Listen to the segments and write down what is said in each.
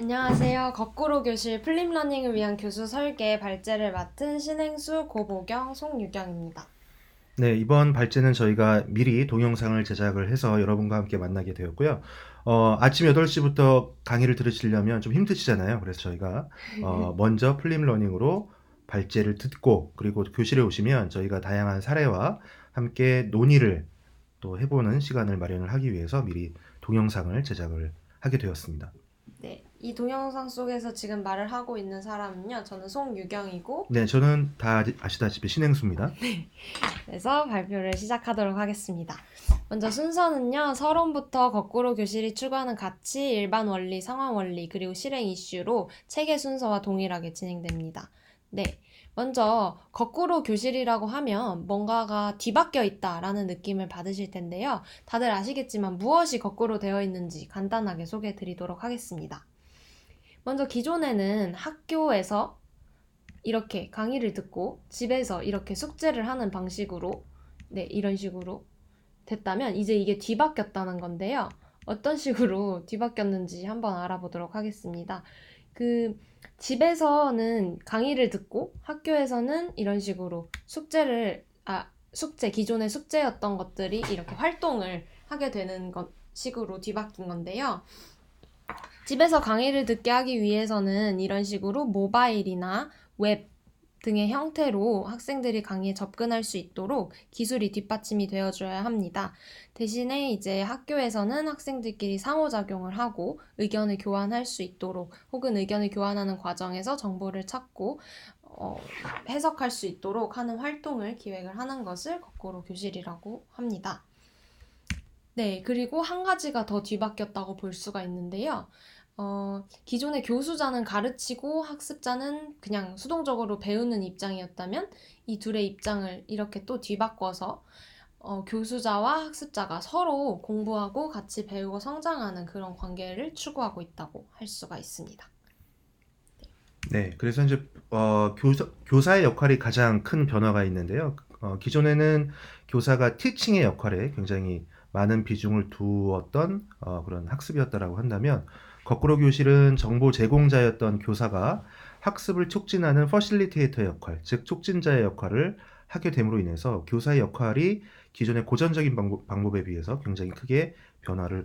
안녕하세요. 거꾸로 교실 플립러닝을 위한 교수 설계 발제를 맡은 신행수 고보경 송유경입니다. 네, 이번 발제는 저희가 미리 동영상을 제작을 해서 여러분과 함께 만나게 되었고요. 아침 8시부터 강의를 들으시려면 좀 힘드시잖아요. 그래서 저희가 먼저 플립러닝으로 발제를 듣고 그리고 교실에 오시면 저희가 다양한 사례와 함께 논의를 또 해보는 시간을 마련을 하기 위해서 미리 동영상을 제작을 하게 되었습니다. 네, 이 동영상 속에서 지금 말을 하고 있는 사람은요. 저는 송유경이고 네, 저는 다 아시다시피 신행수입니다. 그래서 발표를 시작하도록 하겠습니다. 먼저 순서는요. 서론부터 거꾸로 교실이 추구하는 가치, 일반 원리, 상황 원리, 그리고 실행 이슈로 책의 순서와 동일하게 진행됩니다. 네. 먼저 거꾸로 교실이라고 하면 뭔가가 뒤바뀌어 있다라는 느낌을 받으실 텐데요. 다들 아시겠지만 무엇이 거꾸로 되어 있는지 간단하게 소개해 드리도록 하겠습니다. 먼저 기존에는 학교에서 이렇게 강의를 듣고 집에서 이렇게 숙제를 하는 방식으로 이런 식으로 됐다면 이제 이게 뒤바뀌었다는 건데요. 어떤 식으로 뒤바뀌었는지 한번 알아보도록 하겠습니다. 집에서는 강의를 듣고 학교에서는 이런 식으로 기존의 숙제였던 것들이 이렇게 활동을 하게 되는 식으로 뒤바뀐 건데요. 집에서 강의를 듣게 하기 위해서는 이런 식으로 모바일이나 웹 등의 형태로 학생들이 강의에 접근할 수 있도록 기술이 뒷받침이 되어줘야 합니다. 대신에 이제 학교에서는 학생들끼리 상호작용을 하고 의견을 교환할 수 있도록 혹은 의견을 교환하는 과정에서 정보를 찾고 해석할 수 있도록 하는 활동을 기획을 하는 것을 거꾸로 교실이라고 합니다. 네, 그리고 한 가지가 더 뒤바뀌었다고 볼 수가 있는데요. 기존의 교수자는 가르치고 학습자는 그냥 수동적으로 배우는 입장이었다면 이 둘의 입장을 이렇게 또 뒤바꿔서 교수자와 학습자가 서로 공부하고 같이 배우고 성장하는 그런 관계를 추구하고 있다고 할 수가 있습니다. 네, 그래서 이제 교사의 역할이 가장 큰 변화가 있는데요. 기존에는 교사가 티칭의 역할에 굉장히 많은 비중을 두었던 그런 학습이었다라고 한다면 거꾸로 교실은 정보 제공자였던 교사가 학습을 촉진하는 퍼실리테이터 역할, 즉 촉진자의 역할을 하게 됨으로 인해서 교사의 역할이 기존의 고전적인 방법에 비해서 굉장히 크게 변화를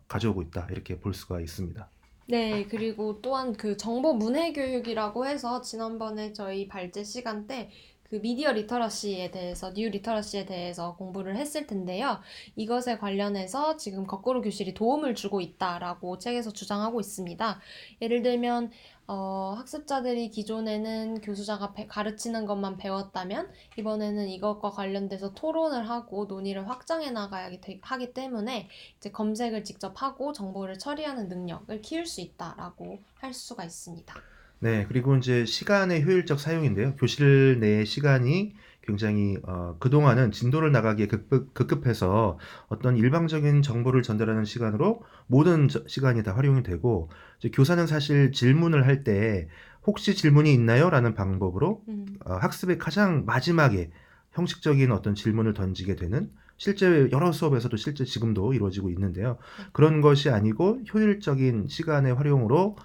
가져오고 있다 이렇게 볼 수가 있습니다. 네, 그리고 또한 그 정보 문해 교육이라고 해서 지난번에 저희 발제 시간 때 그 미디어 리터러시에 대해서, 뉴 리터러시에 대해서 공부를 했을 텐데요. 이것에 관련해서 지금 거꾸로 교실이 도움을 주고 있다라고 책에서 주장하고 있습니다. 예를 들면, 학습자들이 기존에는 교수자가 가르치는 것만 배웠다면, 이번에는 이것과 관련돼서 토론을 하고 논의를 확장해 나가야 하기 때문에 이제 검색을 직접 하고 정보를 처리하는 능력을 키울 수 있다라고 할 수가 있습니다. 네, 그리고 이제 시간의 효율적 사용인데요. 교실 내 시간이 굉장히 그동안은 진도를 나가기에 급급해서 어떤 일방적인 정보를 전달하는 시간으로 모든 시간이 다 활용이 되고 이제 교사는 사실 질문을 할 때 혹시 질문이 있나요? 라는 방법으로 학습의 가장 마지막에 형식적인 어떤 질문을 던지게 되는 실제 여러 수업에서도 실제 지금도 이루어지고 있는데요. 그런 것이 아니고 효율적인 시간의 활용으로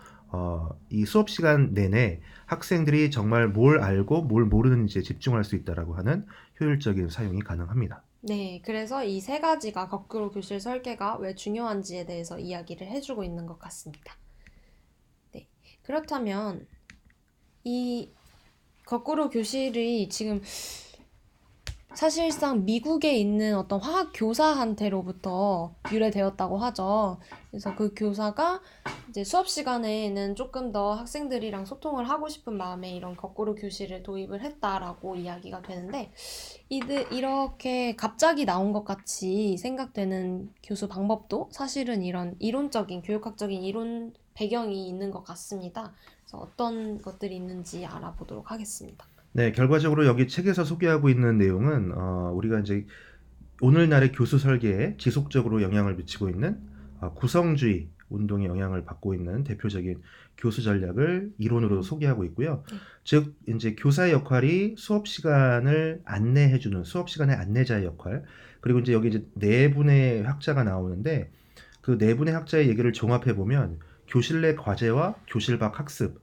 이 수업 시간 내내 학생들이 정말 뭘 알고 뭘 모르는지에 집중할 수 있다라고 하는 효율적인 사용이 가능합니다. 네, 그래서 이 세 가지가 거꾸로 교실 설계가 왜 중요한지에 대해서 이야기를 해주고 있는 것 같습니다. 네, 그렇다면 이 거꾸로 교실이 지금 사실상 미국에 있는 어떤 화학 교사한테로부터 유래되었다고 하죠. 그래서 그 교사가 이제 수업 시간에는 조금 더 학생들이랑 소통을 하고 싶은 마음에 이런 거꾸로 교실을 도입을 했다라고 이야기가 되는데, 이렇게 갑자기 나온 것 같이 생각되는 교수 방법도 사실은 이런 이론적인, 교육학적인 이론 배경이 있는 것 같습니다. 그래서 어떤 것들이 있는지 알아보도록 하겠습니다. 네, 결과적으로 여기 책에서 소개하고 있는 내용은 우리가 이제 오늘날의 교수 설계에 지속적으로 영향을 미치고 있는 구성주의 운동의 영향을 받고 있는 대표적인 교수 전략을 이론으로 소개하고 있고요. 네. 즉 이제 교사의 역할이 수업 시간을 안내해주는 수업 시간의 안내자의 역할, 그리고 이제 여기 이제 네 분의 학자가 나오는데 그 네 분의 학자의 얘기를 종합해 보면 교실 내 과제와 교실 밖 학습을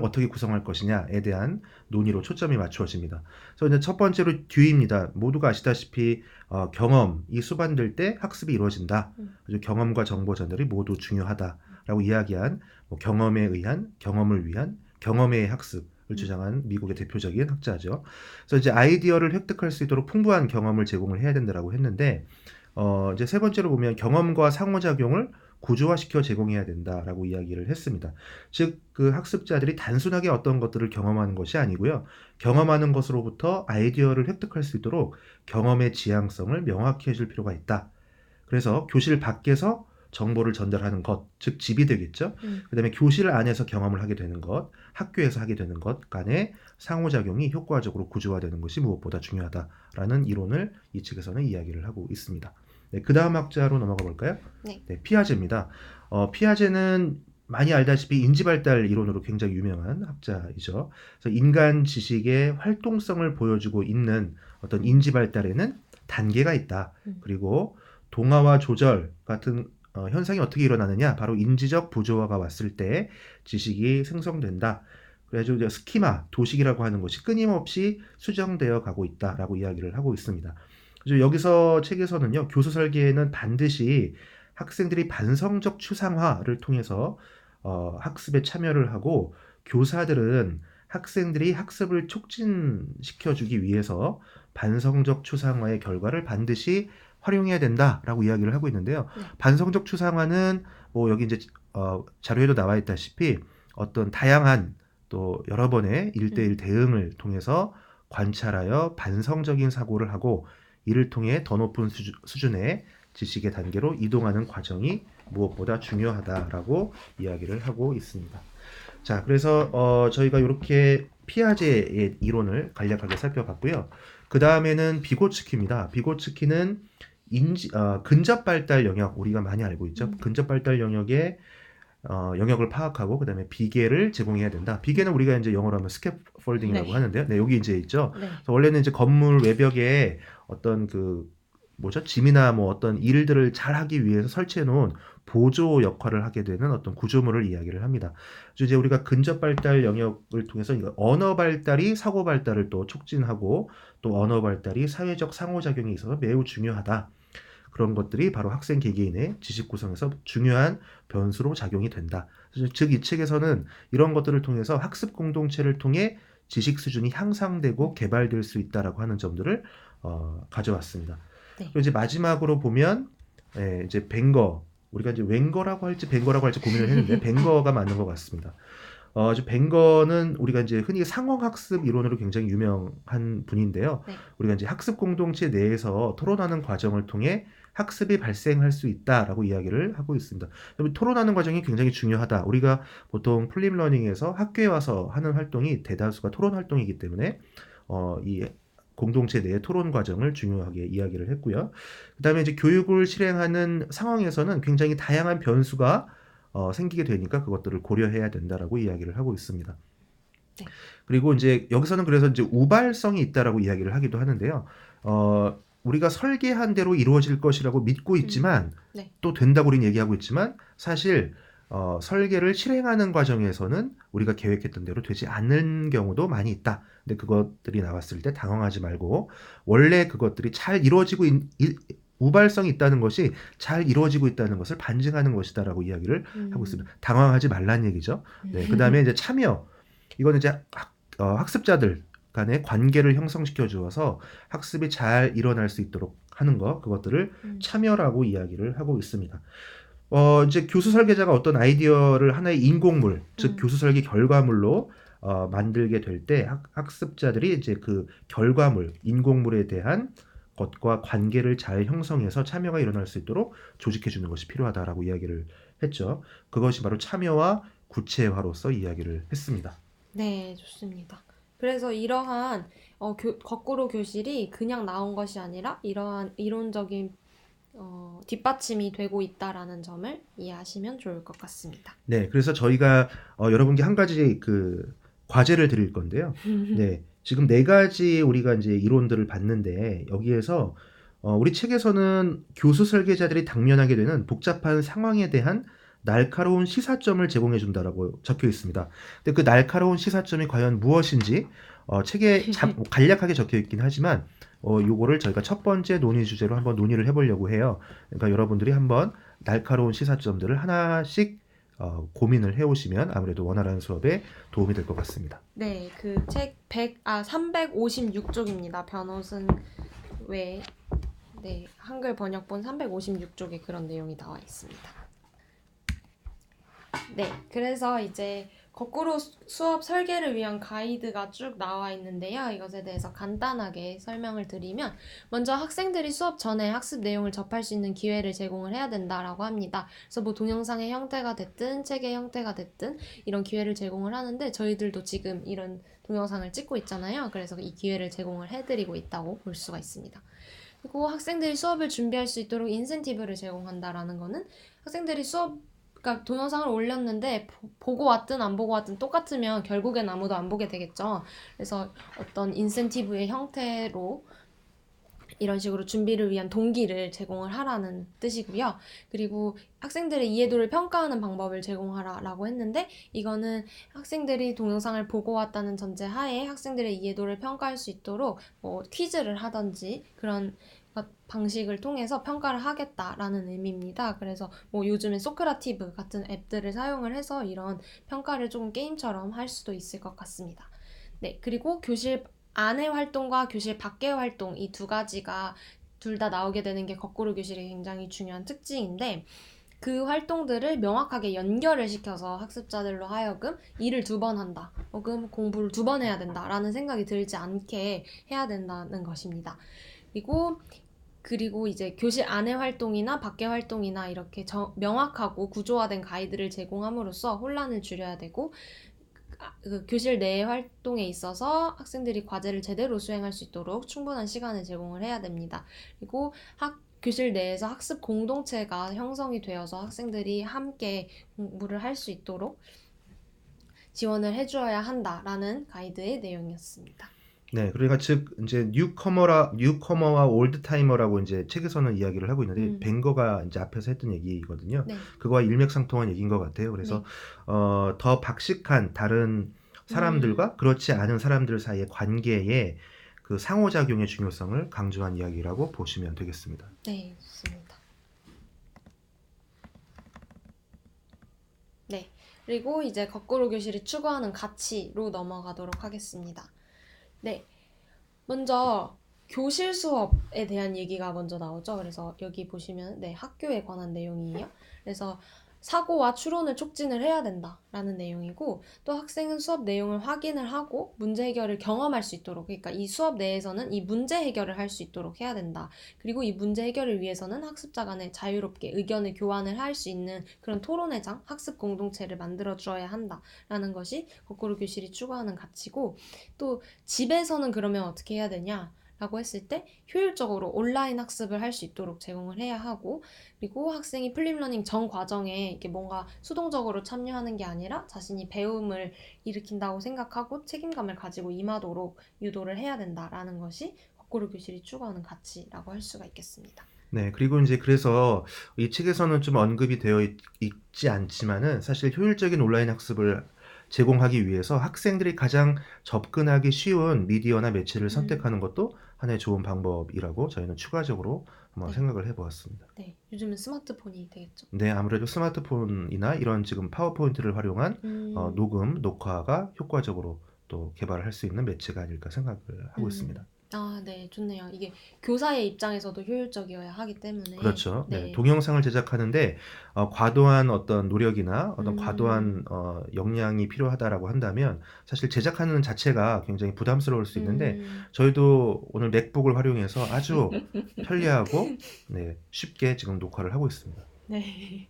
어떻게 구성할 것이냐에 대한 논의로 초점이 맞추어집니다. 그래서 이제 첫 번째로 듀입니다. 모두가 아시다시피 경험이 수반될 때 학습이 이루어진다. 그래서 경험과 정보 전달이 모두 중요하다라고 이야기한 경험에 의한, 경험을 위한, 경험의 학습을 주장한 미국의 대표적인 학자죠. 그래서 이제 아이디어를 획득할 수 있도록 풍부한 경험을 제공을 해야 된다라고 했는데, 이제 세 번째로 보면 경험과 상호작용을 구조화시켜 제공해야 된다라고 이야기를 했습니다. 즉, 그 학습자들이 단순하게 어떤 것들을 경험하는 것이 아니고요. 경험하는 것으로부터 아이디어를 획득할 수 있도록 경험의 지향성을 명확히 해줄 필요가 있다. 그래서 교실 밖에서 정보를 전달하는 것, 즉 집이 되겠죠. 그다음에 교실 안에서 경험을 하게 되는 것, 학교에서 하게 되는 것 간의 상호작용이 효과적으로 구조화되는 것이 무엇보다 중요하다라는 이론을 이 책에서는 이야기를 하고 있습니다. 네, 그 다음 학자로 넘어가 볼까요? 네. 네, 피아제입니다. 피아제는 많이 알다시피 인지발달 이론으로 굉장히 유명한 학자이죠. 그래서 인간 지식의 활동성을 보여주고 있는 어떤 인지발달에는 단계가 있다. 그리고 동화와 조절 같은 현상이 어떻게 일어나느냐? 바로 인지적 부조화가 왔을 때 지식이 생성된다. 그래가지고 이제 스키마, 도식이라고 하는 것이 끊임없이 수정되어 가고 있다라고 이야기를 하고 있습니다. 그래서 여기서 책에서는요, 교수 설계에는 반드시 학생들이 반성적 추상화를 통해서 학습에 참여를 하고, 교사들은 학생들이 학습을 촉진시켜주기 위해서 반성적 추상화의 결과를 반드시 활용해야 된다라고 이야기를 하고 있는데요. 네. 반성적 추상화는 뭐 여기 이제 자료에도 나와 있다시피 어떤 다양한 또 여러 번의 1대1 대응을 통해서 관찰하여 반성적인 사고를 하고, 이를 통해 더 높은 수준의 지식의 단계로 이동하는 과정이 무엇보다 중요하다라고 이야기를 하고 있습니다. 자, 그래서 저희가 이렇게 피아제의 이론을 간략하게 살펴봤고요. 그 다음에는 비고츠키입니다. 비고츠키는 근접 발달 영역, 우리가 많이 알고 있죠. 근접 발달 영역의 영역을 파악하고, 그 다음에 비계를 제공해야 된다. 비계는 우리가 이제 영어로 하면 스캐폴딩이라고 네. 하는데요. 네, 여기 이제 있죠. 네. 그래서 원래는 이제 건물 외벽에 어떤 그 뭐죠? 짐이나 뭐 어떤 일들을 잘 하기 위해서 설치해 놓은 보조 역할을 하게 되는 어떤 구조물을 이야기를 합니다. 그래서 이제 우리가 근접 발달 영역을 통해서 언어 발달이 사고 발달을 또 촉진하고, 또 언어 발달이 사회적 상호작용에 있어서 매우 중요하다. 그런 것들이 바로 학생 개개인의 지식 구성에서 중요한 변수로 작용이 된다. 즉, 이 책에서는 이런 것들을 통해서 학습 공동체를 통해 지식 수준이 향상되고 개발될 수 있다라고 하는 점들을 가져왔습니다. 네. 그리고 이제 마지막으로 보면 이제 벵거, 우리가 이제 웬거라고 할지 벵거라고 할지 고민을 했는데 벵거가 맞는 것 같습니다. 이제 벵거는 우리가 이제 흔히 상황학습 이론으로 굉장히 유명한 분인데요. 네. 우리가 이제 학습 공동체 내에서 토론하는 과정을 통해 학습이 발생할 수 있다라고 이야기를 하고 있습니다. 토론하는 과정이 굉장히 중요하다. 우리가 보통 플립러닝에서 학교에 와서 하는 활동이 대다수가 토론 활동이기 때문에 이 공동체 내의 토론 과정을 중요하게 이야기를 했고요. 그다음에 이제 교육을 실행하는 상황에서는 굉장히 다양한 변수가 생기게 되니까 그것들을 고려해야 된다라고 이야기를 하고 있습니다. 네. 그리고 이제 여기서는 그래서 이제 우발성이 있다라고 이야기를 하기도 하는데요. 우리가 설계한 대로 이루어질 것이라고 믿고 있지만 네. 또 된다고 우리는 얘기하고 있지만, 사실 설계를 실행하는 과정에서는 우리가 계획했던 대로 되지 않는 경우도 많이 있다. 근데 그것들이 나왔을 때 당황하지 말고, 원래 그것들이 잘 이루어지고 우발성이 있다는 것이 잘 이루어지고 있다는 것을 반증하는 것이다라고 이야기를 하고 있습니다. 당황하지 말란 얘기죠. 네, 그다음에 이제 참여. 이거는 이제 학습자들 간의 관계를 형성시켜 주어서 학습이 잘 일어날 수 있도록 하는 것, 그것들을 참여라고 이야기를 하고 있습니다. 이제 교수 설계자가 어떤 아이디어를 하나의 인공물, 즉 교수 설계 결과물로 만들게 될 때 학습자들이 이제 그 결과물, 인공물에 대한 것과 관계를 잘 형성해서 참여가 일어날 수 있도록 조직해 주는 것이 필요하다라고 이야기를 했죠. 그것이 바로 참여와 구체화로서 이야기를 했습니다. 네, 좋습니다. 그래서 이러한 거꾸로 교실이 그냥 나온 것이 아니라 이러한 이론적인 뒷받침이 되고 있다라는 점을 이해하시면 좋을 것 같습니다. 네, 그래서 저희가 여러분께 한 가지 그 과제를 드릴 건데요. 네, 지금 4가지 우리가 이제 이론들을 봤는데, 여기에서 우리 책에서는 교수 설계자들이 당면하게 되는 복잡한 상황에 대한 날카로운 시사점을 제공해 준다라고 적혀 있습니다. 근데 그 날카로운 시사점이 과연 무엇인지 책에 간략하게 적혀 있긴 하지만 요거를 저희가 첫 번째 논의 주제로 한번 논의를 해보려고 해요. 그러니까 여러분들이 한번 날카로운 시사점들을 하나씩 고민을 해오시면 아무래도 원활한 수업에 도움이 될 것 같습니다. 네, 그 책 356쪽입니다. 변호슨 외 네, 한글 번역본 356쪽에 그런 내용이 나와 있습니다. 네, 그래서 이제 거꾸로 수업 설계를 위한 가이드가 쭉 나와 있는데요. 이것에 대해서 간단하게 설명을 드리면 먼저 학생들이 수업 전에 학습 내용을 접할 수 있는 기회를 제공을 해야 된다라고 합니다. 그래서 뭐 동영상의 형태가 됐든 책의 형태가 됐든 이런 기회를 제공을 하는데 저희들도 지금 이런 동영상을 찍고 있잖아요. 그래서 이 기회를 제공을 해드리고 있다고 볼 수가 있습니다. 그리고 학생들이 수업을 준비할 수 있도록 인센티브를 제공한다라는 거는 학생들이 그러니까 동영상을 올렸는데 보고 왔든 안 보고 왔든 똑같으면 결국엔 아무도 안 보게 되겠죠. 그래서 어떤 인센티브의 형태로 이런 식으로 준비를 위한 동기를 제공을 하라는 뜻이고요. 그리고 학생들의 이해도를 평가하는 방법을 제공하라라고 했는데 이거는 학생들이 동영상을 보고 왔다는 전제 하에 학생들의 이해도를 평가할 수 있도록 뭐 퀴즈를 하든지 그런 방식을 통해서 평가를 하겠다라는 의미입니다. 그래서 뭐 요즘에 소크라티브 같은 앱들을 사용을 해서 이런 평가를 조금 게임처럼 할 수도 있을 것 같습니다. 네, 그리고 교실 안의 활동과 교실 밖의 활동 이 두 가지가 둘 다 나오게 되는 게 거꾸로 교실의 굉장히 중요한 특징인데 그 활동들을 명확하게 연결을 시켜서 학습자들로 하여금 일을 2번 한다 혹은 공부를 2번 해야 된다라는 생각이 들지 않게 해야 된다는 것입니다. 그리고 이제 교실 안의 활동이나 밖의 활동이나 이렇게 명확하고 구조화된 가이드를 제공함으로써 혼란을 줄여야 되고 그 교실 내의 활동에 있어서 학생들이 과제를 제대로 수행할 수 있도록 충분한 시간을 제공을 해야 됩니다. 그리고 교실 내에서 학습 공동체가 형성이 되어서 학생들이 함께 공부를 할 수 있도록 지원을 해주어야 한다라는 가이드의 내용이었습니다. 네, 그러니까 즉 이제 뉴커머와 올드타이머라고 이제 책에서는 이야기를 하고 있는데 벵거가 이제 앞에서 했던 얘기거든요. 네. 그거와 일맥상통한 얘기인 것 같아요. 그래서 더 박식한 다른 사람들과 그렇지 않은 사람들 사이의 관계에 그 상호작용의 중요성을 강조한 이야기라고 보시면 되겠습니다. 네, 좋습니다. 네, 그리고 이제 거꾸로 교실이 추구하는 가치로 넘어가도록 하겠습니다. 네, 먼저 교실 수업에 대한 얘기가 먼저 나오죠. 그래서 여기 보시면 네, 학교에 관한 내용이에요. 그래서 사고와 추론을 촉진을 해야 된다라는 내용이고 또 학생은 수업 내용을 확인을 하고 문제 해결을 경험할 수 있도록 그러니까 이 수업 내에서는 이 문제 해결을 할 수 있도록 해야 된다. 그리고 이 문제 해결을 위해서는 학습자 간에 자유롭게 의견을 교환을 할 수 있는 그런 토론의 장, 학습 공동체를 만들어 주어야 한다라는 것이 거꾸로 교실이 추구하는 가치고 또 집에서는 그러면 어떻게 해야 되냐? 라고 했을 때 효율적으로 온라인 학습을 할 수 있도록 제공을 해야 하고 그리고 학생이 플립러닝 전 과정에 이게 뭔가 수동적으로 참여하는 게 아니라 자신이 배움을 일으킨다고 생각하고 책임감을 가지고 임하도록 유도를 해야 된다라는 것이 거꾸로 교실이 추구하는 가치라고 할 수가 있겠습니다. 네, 그리고 이제 그래서 이 책에서는 좀 언급이 되어 있지 않지만은 사실 효율적인 온라인 학습을 제공하기 위해서 학생들이 가장 접근하기 쉬운 미디어나 매체를 선택하는 것도 하나의 좋은 방법이라고 저희는 추가적으로 한번 생각을 해보았습니다. 네, 요즘은 스마트폰이 되겠죠. 네, 아무래도 스마트폰이나 이런 지금 파워포인트를 활용한 녹화가 효과적으로 또 개발을 할 수 있는 매체가 아닐까 생각을 하고 있습니다. 아, 네, 좋네요. 이게 교사의 입장에서도 효율적이어야 하기 때문에. 그렇죠. 네, 동영상을 제작하는데 과도한 어떤 노력이나 어떤 과도한 역량이 필요하다라고 한다면 사실 제작하는 자체가 굉장히 부담스러울 수 있는데 저희도 오늘 맥북을 활용해서 아주 편리하고 네, 쉽게 지금 녹화를 하고 있습니다. 네.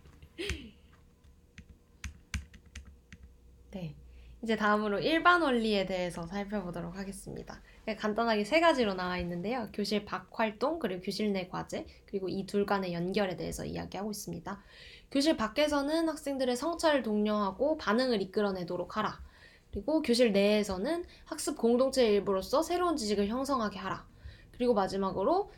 네. 이제 다음으로 일반 원리에 대해서 살펴보도록 하겠습니다. 간단하게 3가지로 나와 있는데요. 교실 밖 활동, 그리고 교실 내 과제, 그리고 이 둘 간의 연결에 대해서 이야기하고 있습니다. 교실 밖에서는 학생들의 성찰을 독려하고 반응을 이끌어내도록 하라. 그리고 교실 내에서는 학습 공동체의 일부로서 새로운 지식을 형성하게 하라. 그리고 마지막으로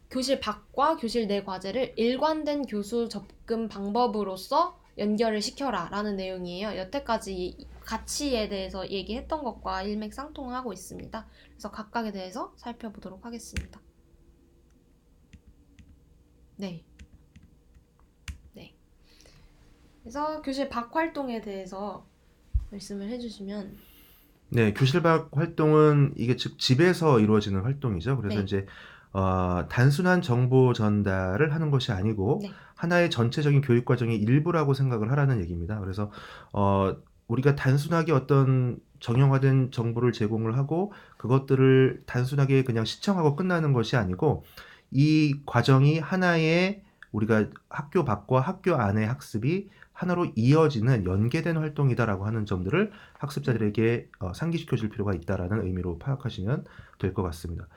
교실 밖과 교실 내 과제를 일관된 교수 접근 방법으로서 연결을 시켜라 라는 내용이에요. 여태까지 가치에 대해서 얘기했던 것과 일맥상통하고 있습니다. 그래서 각각에 대해서 살펴보도록 하겠습니다. 네. 그래서 교실 밖 활동에 대해서 말씀을 해주시면. 네, 교실 밖 활동은 이게 즉 집에서 이루어지는 활동이죠. 그래서 네. 이제 단순한 정보 전달을 하는 것이 아니고 네. 하나의 전체적인 교육 과정의 일부라고 생각을 하라는 얘기입니다. 그래서 우리가 단순하게 어떤 정형화된 정보를 제공을 하고 그것들을 단순하게 그냥 시청하고 끝나는 것이 아니고 이 과정이 하나의 우리가 학교 밖과 학교 안의 학습이 하나로 이어지는 연계된 활동이다라고 하는 점들을 학습자들에게 상기시켜 줄 필요가 있다라는 의미로 파악하시면 될 것 같습니다.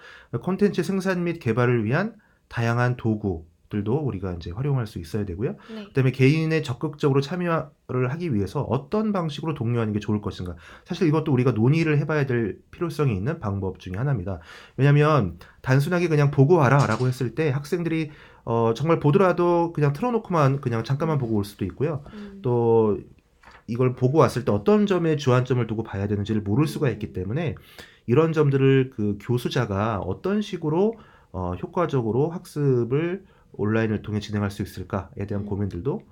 콘텐츠 생산 및 개발을 위한 다양한 도구들도 우리가 이제 활용할 수 있어야 되고요. 네. 그다음에 개인의 적극적으로 참여를 하기 위해서 어떤 방식으로 독려하는 게 좋을 것인가. 사실 이것도 우리가 논의를 해봐야 될 필요성이 있는 방법 중에 하나입니다. 왜냐하면 단순하게 그냥 보고 와라라고 했을 때 학생들이 정말 보더라도 그냥 틀어놓고만 그냥 잠깐만 보고 올 수도 있고요. 또 이걸 보고 왔을 때 어떤 점에 주안점을 두고 봐야 되는지를 모를 수가 있기 때문에 이런 점들을 그 교수자가 어떤 식으로 효과적으로 학습을 온라인을 통해 진행할 수 있을까에 대한 고민들도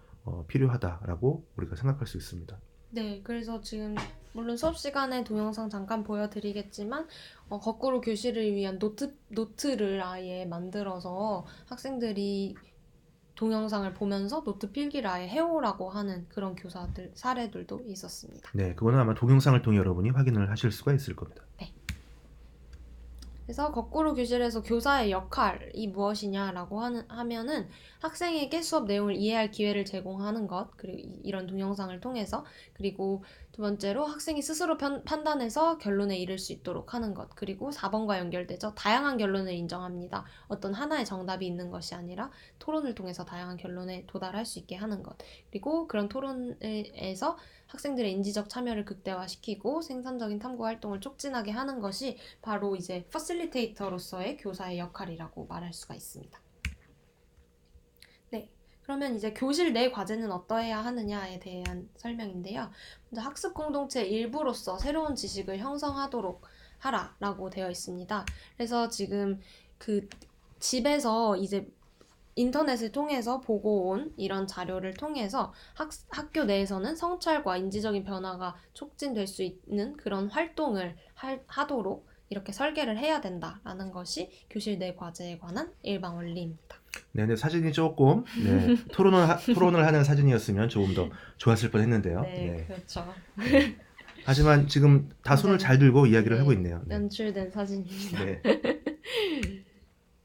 필요하다라고 우리가 생각할 수 있습니다. 네, 그래서 지금 물론 수업 시간에 동영상 잠깐 보여드리겠지만 거꾸로 교실을 위한 노트를 아예 만들어서 학생들이 동영상을 보면서 노트 필기를 아예 해오라고 하는 그런 교사들 사례들도 있었습니다. 네, 그거는 아마 동영상을 통해 여러분이 확인을 하실 수가 있을 겁니다. 네. 그래서 거꾸로 교실에서 교사의 역할이 무엇이냐라고 하면은 학생에게 수업 내용을 이해할 기회를 제공하는 것, 그리고 이런 동영상을 통해서, 그리고 두 번째로 학생이 스스로 판단해서 결론에 이를 수 있도록 하는 것, 그리고 4번과 연결되죠. 다양한 결론을 인정합니다. 어떤 하나의 정답이 있는 것이 아니라 토론을 통해서 다양한 결론에 도달할 수 있게 하는 것, 그리고 그런 토론에서 학생들의 인지적 참여를 극대화시키고 생산적인 탐구 활동을 촉진하게 하는 것이 바로 이제 퍼실리테이터로서의 교사의 역할이라고 말할 수가 있습니다. 네, 그러면 이제 교실 내 과제는 어떠해야 하느냐에 대한 설명인데요. 먼저 학습 공동체의 일부로서 새로운 지식을 형성하도록 하라라고 되어 있습니다. 그래서 지금 그 집에서 이제 인터넷을 통해서 보고 온 이런 자료를 통해서 학교 내에서는 성찰과 인지적인 변화가 촉진될 수 있는 그런 활동을 하도록 이렇게 설계를 해야 된다라는 것이 교실 내 과제에 관한 일반 원리입니다. 네, 근데 사진이 조금 토론을 하는 사진이었으면 조금 더 좋았을 뻔했는데요. 네, 그렇죠. 하지만 지금 다 손을 잘 들고 이야기를 하고 있네요. 네. 연출된 사진입니다. 네.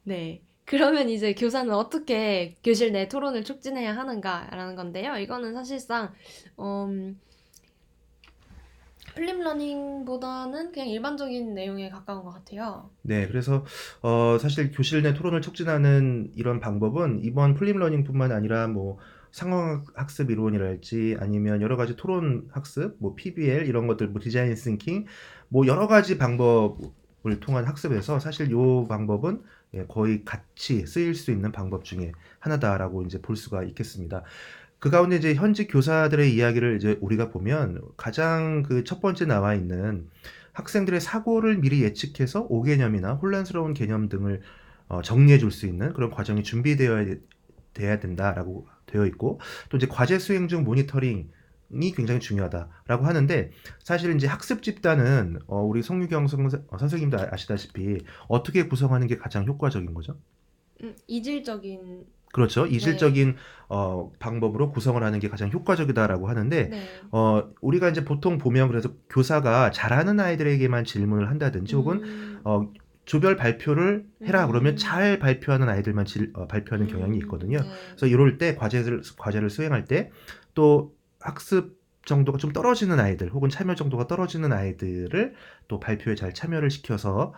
네. 그러면 이제 교사는 어떻게 교실 내 토론을 촉진해야 하는가라는 건데요. 이거는 사실상 플립러닝보다는 그냥 일반적인 내용에 가까운 것 같아요. 네, 그래서 사실 교실 내 토론을 촉진하는 이런 방법은 이번 플립러닝뿐만 아니라 뭐 상황학습 이론이랄지 아니면 여러 가지 토론 학습, 뭐 PBL 이런 것들, 뭐 디자인 싱킹, 뭐 여러 가지 방법을 통한 학습에서 사실 이 방법은 거의 같이 쓰일 수 있는 방법 중에 하나다라고 이제 볼 수가 있겠습니다. 그 가운데 이제 현직 교사들의 이야기를 이제 우리가 보면 가장 그 첫 번째 나와 있는 학생들의 사고를 미리 예측해서 오개념이나 혼란스러운 개념 등을 정리해 줄 수 있는 그런 과정이 준비되어야 된다라고 되어 있고, 또 이제 과제 수행 중 모니터링이 굉장히 중요하다라고 하는데, 사실 이제 학습 집단은 우리 송유경 선생님도 아시다시피 어떻게 구성하는 게 가장 효과적인 거죠? 이질적인. 그렇죠. 이질적인 방법으로 구성을 하는 게 가장 효과적이다라고 하는데, 네. 우리가 이제 보통 보면 그래서 교사가 잘하는 아이들에게만 질문을 한다든지 혹은 조별 발표를 해라 그러면 잘 발표하는 아이들만 발표하는 경향이 있거든요. 네. 그래서 이럴 때 과제를 수행할 때 또 학습 정도가 좀 떨어지는 아이들 혹은 참여 정도가 떨어지는 아이들을 또 발표에 잘 참여를 시켜서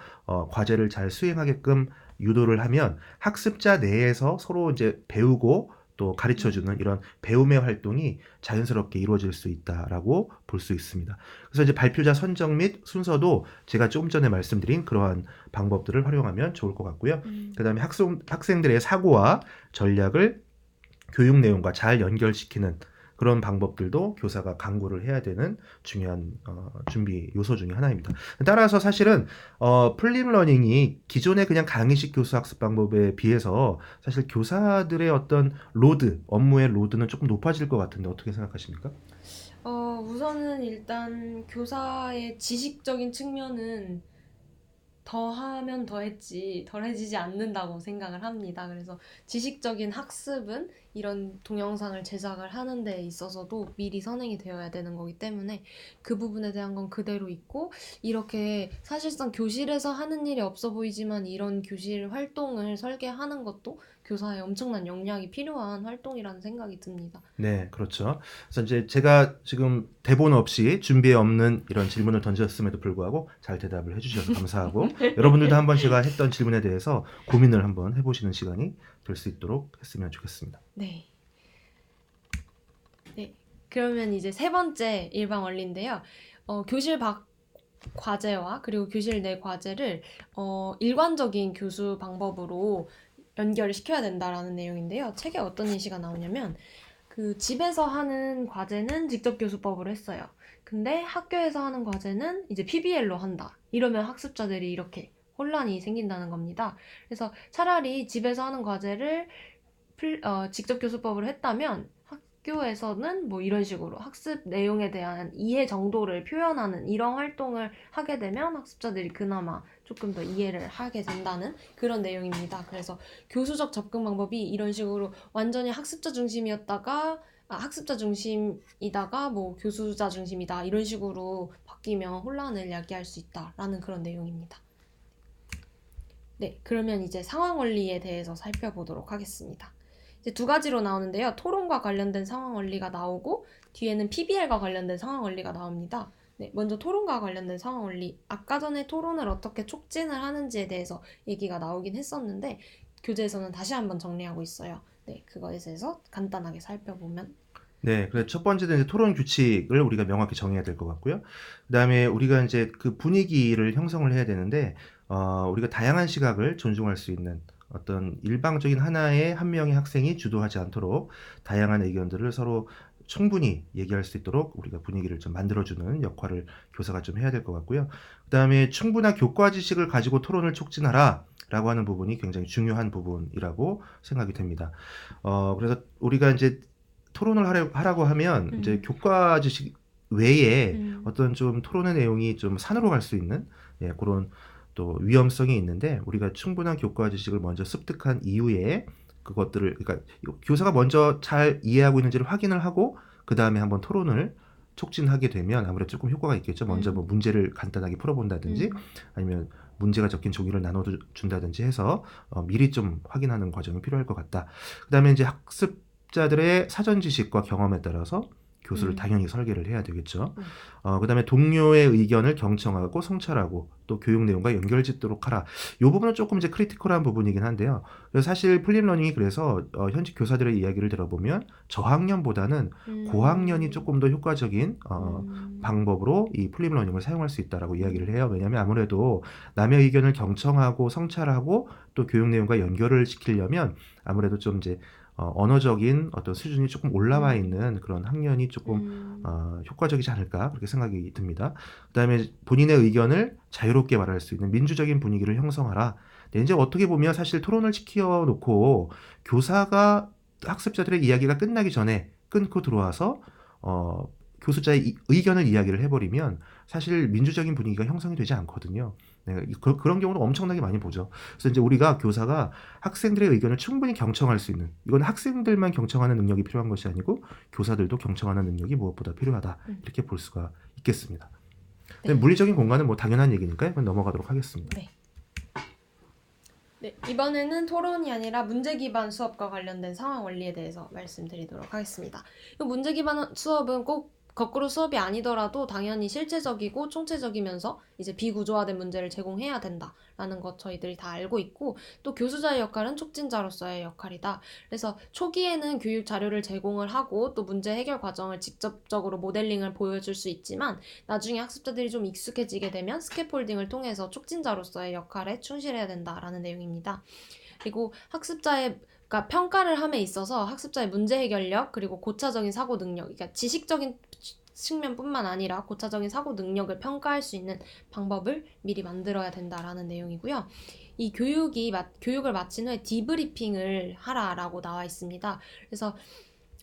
과제를 잘 수행하게끔 유도를 하면 학습자 내에서 서로 이제 배우고 또 가르쳐주는 이런 배움의 활동이 자연스럽게 이루어질 수 있다라고 볼 수 있습니다. 그래서 이제 발표자 선정 및 순서도 제가 조금 전에 말씀드린 그러한 방법들을 활용하면 좋을 것 같고요. 그다음에 학생들의 사고와 전략을 교육 내용과 잘 연결시키는 그런 방법들도 교사가 강구를 해야 되는 중요한 준비 요소 중에 하나입니다. 따라서 사실은 플립 러닝이 기존의 그냥 강의식 교수 학습 방법에 비해서 사실 교사들의 어떤 로드, 업무의 로드는 조금 높아질 것 같은데 어떻게 생각하십니까? 우선은 일단 교사의 지식적인 측면은 더하면 더했지 덜해지지 않는다고 생각을 합니다. 그래서 지식적인 학습은 이런 동영상을 제작을 하는 데 있어서도 미리 선행이 되어야 되는 거기 때문에 그 부분에 대한 건 그대로 있고, 이렇게 사실상 교실에서 하는 일이 없어 보이지만 이런 교실 활동을 설계하는 것도 교사의 엄청난 역량이 필요한 활동이라는 생각이 듭니다. 네, 그렇죠. 그래서 이제 제가 지금 대본 없이 준비에 없는 이런 질문을 던졌음에도 불구하고 잘 대답을 해주셔서 감사하고 여러분들도 한번 제가 했던 질문에 대해서 고민을 한번 해보시는 시간이 될 수 있도록 했으면 좋겠습니다. 네. 네. 그러면 이제 세 번째 일방 원리인데요. 교실 밖 과제와 그리고 교실 내 과제를 일관적인 교수 방법으로 연결을 시켜야 된다라는 내용인데요. 책에 어떤 예시가 나오냐면, 그 집에서 하는 과제는 직접 교수법으로 했어요. 근데 학교에서 하는 과제는 이제 PBL로 한다. 이러면 학습자들이 이렇게 혼란이 생긴다는 겁니다. 그래서 차라리 집에서 하는 과제를 직접 교수법으로 했다면 학교에서는 뭐 이런 식으로 학습 내용에 대한 이해 정도를 표현하는 이런 활동을 하게 되면 학습자들이 그나마 조금 더 이해를 하게 된다는 그런 내용입니다. 그래서 교수적 접근 방법이 이런 식으로 완전히 학습자 중심이었다가 학습자 중심이다가 뭐 교수자 중심이다 이런 식으로 바뀌면 혼란을 야기할 수 있다라는 그런 내용입니다. 네, 그러면 이제 상황 원리에 대해서 살펴보도록 하겠습니다. 이제 두 가지로 나오는데요. 토론과 관련된 상황 원리가 나오고 뒤에는 PBL과 관련된 상황 원리가 나옵니다. 네, 먼저 토론과 관련된 상황 원리. 아까 전에 토론을 어떻게 촉진을 하는지에 대해서 얘기가 나오긴 했었는데 교재에서는 다시 한번 정리하고 있어요. 네, 그거에 대해서 간단하게 살펴보면. 네, 그래서 첫 번째는 이제 토론 규칙을 우리가 명확히 정해야 될 것 같고요. 그다음에 우리가 이제 그 분위기를 형성을 해야 되는데, 우리가 다양한 시각을 존중할 수 있는 어떤 일방적인 하나의 한 명의 학생이 주도하지 않도록 다양한 의견들을 서로 충분히 얘기할 수 있도록 우리가 분위기를 좀 만들어주는 역할을 교사가 좀 해야 될 것 같고요. 그다음에 충분한 교과 지식을 가지고 토론을 촉진하라. 라고 하는 부분이 굉장히 중요한 부분이라고 생각이 됩니다. 그래서 우리가 이제 토론을 하라고 하면 이제 교과 지식 외에 어떤 좀 토론의 내용이 좀 산으로 갈 수 있는 그런 또 위험성이 있는데, 우리가 충분한 교과 지식을 먼저 습득한 이후에 그것들을, 그러니까 교사가 먼저 잘 이해하고 있는지를 확인을 하고 그 다음에 한번 토론을 촉진하게 되면 아무래도 조금 효과가 있겠죠. 먼저 뭐 문제를 간단하게 풀어본다든지 아니면 문제가 적힌 종이를 나눠준다든지 해서 미리 좀 확인하는 과정이 필요할 것 같다. 그 다음에 이제 학습자들의 사전 지식과 경험에 따라서 교수를 당연히 설계를 해야 되겠죠. 그 다음에 동료의 의견을 경청하고 성찰하고 또 교육 내용과 연결짓도록 하라. 이 부분은 조금 이제 크리티컬한 부분이긴 한데요. 그래서 사실 플립러닝이 그래서 현직 교사들의 이야기를 들어보면 저학년보다는 고학년이 조금 더 효과적인 방법으로 이 플립러닝을 사용할 수 있다라고 이야기를 해요. 왜냐하면 아무래도 남의 의견을 경청하고 성찰하고 또 교육 내용과 연결을 시키려면 아무래도 좀 이제 언어적인 어떤 수준이 조금 올라와 있는 그런 학년이 조금 효과적이지 않을까 그렇게 생각이 듭니다. 그다음에 본인의 의견을 자유롭게 말할 수 있는 민주적인 분위기를 형성하라. 네, 이제 어떻게 보면 사실 토론을 시켜 놓고 교사가 학습자들의 이야기가 끝나기 전에 끊고 들어와서 교수자의 의견을 이야기를 해버리면 사실 민주적인 분위기가 형성이 되지 않거든요. 네, 그런 경우는 엄청나게 많이 보죠. 그래서 이제 우리가 교사가 학생들의 의견을 충분히 경청할 수 있는, 이건 학생들만 경청하는 능력이 필요한 것이 아니고 교사들도 경청하는 능력이 무엇보다 필요하다 이렇게 볼 수가 있겠습니다. 네. 물리적인 공간은 뭐 당연한 얘기니까요. 넘어가도록 하겠습니다. 네. 네, 이번에는 토론이 아니라 문제 기반 수업과 관련된 상황 원리에 대해서 말씀드리도록 하겠습니다. 이 문제 기반 수업은 꼭 거꾸로 수업이 아니더라도 당연히 실체적이고 총체적이면서 이제 비구조화된 문제를 제공해야 된다라는 것 저희들이 다 알고 있고, 또 교수자의 역할은 촉진자로서의 역할이다. 그래서 초기에는 교육 자료를 제공을 하고 또 문제 해결 과정을 직접적으로 모델링을 보여줄 수 있지만 나중에 학습자들이 좀 익숙해지게 되면 스캐폴딩을 통해서 촉진자로서의 역할에 충실해야 된다라는 내용입니다. 그리고 학습자가 그러니까 평가를 함에 있어서 학습자의 문제 해결력 그리고 고차적인 사고 능력, 그러니까 지식적인 측면뿐만 아니라 고차적인 사고 능력을 평가할 수 있는 방법을 미리 만들어야 된다라는 내용이고요. 이 교육을 마친 후에 디브리핑을 하라라고 나와 있습니다. 그래서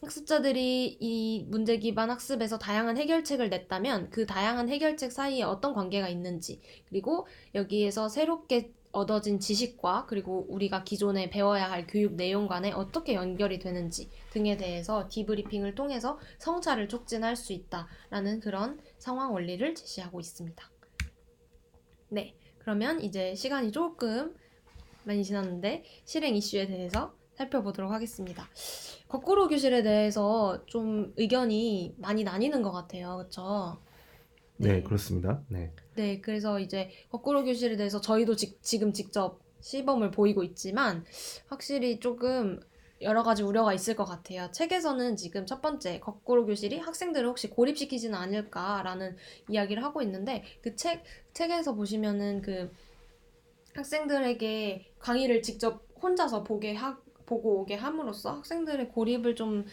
학습자들이 이 문제 기반 학습에서 다양한 해결책을 냈다면 그 다양한 해결책 사이에 어떤 관계가 있는지, 그리고 여기에서 새롭게 얻어진 지식과 그리고 우리가 기존에 배워야 할 교육 내용 간에 어떻게 연결이 되는지 등에 대해서 디브리핑을 통해서 성찰을 촉진할 수 있다라는 그런 상황 원리를 제시하고 있습니다. 네, 그러면 이제 시간이 조금 많이 지났는데 실행 이슈에 대해서 살펴보도록 하겠습니다. 거꾸로 교실에 대해서 좀 의견이 많이 나뉘는 것 같아요. 그렇죠? 네, 그렇습니다. 네. 네, 그래서 이제 거꾸로 교실에 대해서 저희도 지금 직접 시범을 보이고 있지만 확실히 조금 여러 가지 우려가 있을 것 같아요. 책에서는 지금 첫 번째 거꾸로 교실이 학생들을 혹시 고립시키지는 않을까라는 이야기를 하고 있는데 그 책에서 보시면은 그 학생들에게 강의를 직접 혼자서 보고 오게 함으로써 학생들의 고립을 좀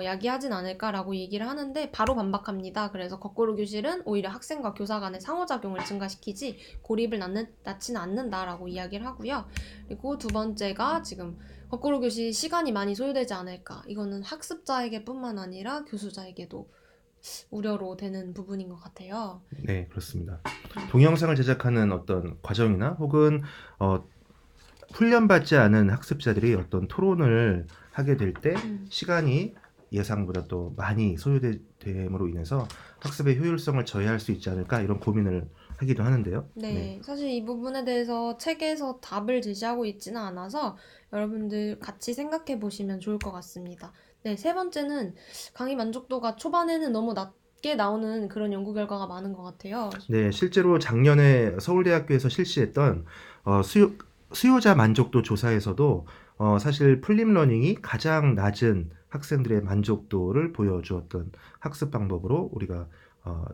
야기하진 않을까라고 얘기를 하는데 바로 반박합니다. 그래서 거꾸로 교실은 오히려 학생과 교사 간의 상호작용을 증가시키지 고립을 낳지는 않는다라고 이야기를 하고요. 그리고 두 번째가 지금 거꾸로 교실 시간이 많이 소요되지 않을까. 이거는 학습자에게 뿐만 아니라 교수자에게도 우려로 되는 부분인 것 같아요. 네, 그렇습니다. 동영상을 제작하는 어떤 과정이나 혹은 훈련받지 않은 학습자들이 어떤 토론을 하게 될 때 시간이 예상보다 또 많이 소요됨으로 인해서 학습의 효율성을 저해할 수 있지 않을까 이런 고민을 하기도 하는데요. 네, 사실 이 부분에 대해서 책에서 답을 제시하고 있지는 않아서 여러분들 같이 생각해 보시면 좋을 것 같습니다. 네, 세 번째는 강의 만족도가 초반에는 너무 낮게 나오는 그런 연구 결과가 많은 것 같아요. 네, 실제로 작년에 서울대학교에서 실시했던 수요자 만족도 조사에서도 사실 플립러닝이 가장 낮은 학생들의 만족도를 보여주었던 학습 방법으로 우리가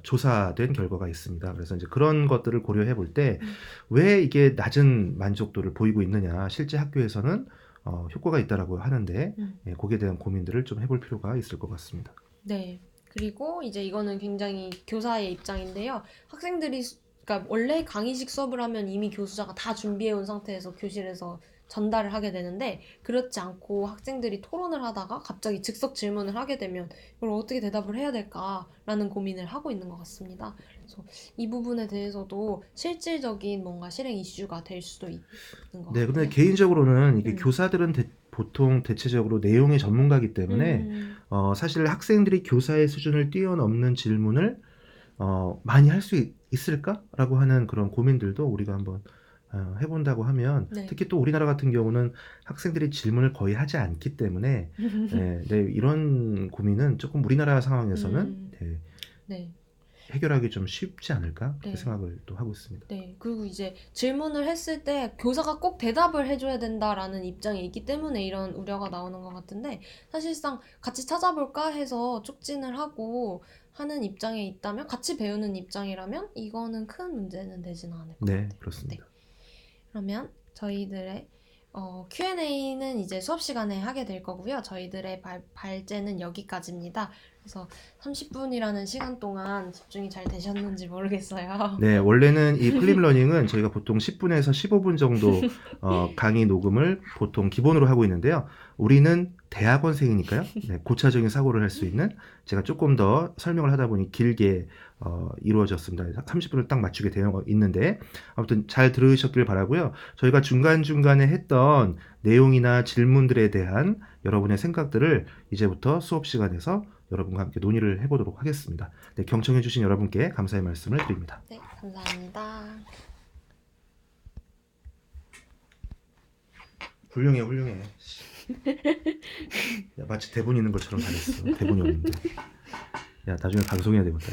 조사된 결과가 있습니다. 그래서 이제 그런 것들을 고려해 볼 때 왜 이게 낮은 만족도를 보이고 있느냐, 실제 학교에서는 효과가 있다라고 하는데 예, 거기에 대한 고민들을 좀 해볼 필요가 있을 것 같습니다. 네, 그리고 이제 이거는 굉장히 교사의 입장인데요. 그러니까 원래 강의식 수업을 하면 이미 교수자가 다 준비해 온 상태에서 교실에서 전달을 하게 되는데 그렇지 않고 학생들이 토론을 하다가 갑자기 즉석 질문을 하게 되면 이걸 어떻게 대답을 해야 될까라는 고민을 하고 있는 것 같습니다. 그래서 이 부분에 대해서도 실질적인 뭔가 실행 이슈가 될 수도 있는 것 네, 같아요. 근데 개인적으로는 이게 음. 교사들은 보통 대체적으로 내용의 전문가이기 때문에 사실 학생들이 교사의 수준을 뛰어넘는 질문을 많이 할 수 있을까라고 하는 그런 고민들도 우리가 한번 해본다고 하면 네. 특히 또 우리나라 같은 경우는 학생들이 질문을 거의 하지 않기 때문에 네, 이런 고민은 조금 우리나라 상황에서는 네, 네. 해결하기 좀 쉽지 않을까 그렇게 네. 생각을 또 하고 있습니다. 네, 그리고 이제 질문을 했을 때 교사가 꼭 대답을 해줘야 된다라는 입장이 있기 때문에 이런 우려가 나오는 것 같은데 사실상 같이 찾아볼까 해서 촉진을 하고 하는 입장에 있다면 같이 배우는 입장이라면 이거는 큰 문제는 되지는 않을 것 네, 같아요. 그렇습니다. 그러면 저희들의 Q&A는 이제 수업 시간에 하게 될 거고요. 저희들의 발제는 여기까지입니다. 그래서 30분이라는 시간 동안 집중이 잘 되셨는지 모르겠어요. 네, 원래는 이 플립러닝은 저희가 보통 10분에서 15분 정도 강의 녹음을 보통 기본으로 하고 있는데요. 우리는 대학원생이니까요. 네, 고차적인 사고를 할 수 있는 제가 조금 더 설명을 하다 보니 길게 이루어졌습니다. 30분을 딱 맞추게 되어 있는데 아무튼 잘 들으셨길 바라고요. 저희가 중간중간에 했던 내용이나 질문들에 대한 여러분의 생각들을 이제부터 수업 시간에서 여러분과 함께 논의를 해보도록 하겠습니다. 네, 경청해주신 여러분께 감사의 말씀을 드립니다. 네, 감사합니다. 훌륭해, 훌륭해. 야, 마치 대본 있는 것처럼 잘했어. 대본이 없는데. 야, 나중에 방송해야 되겠다.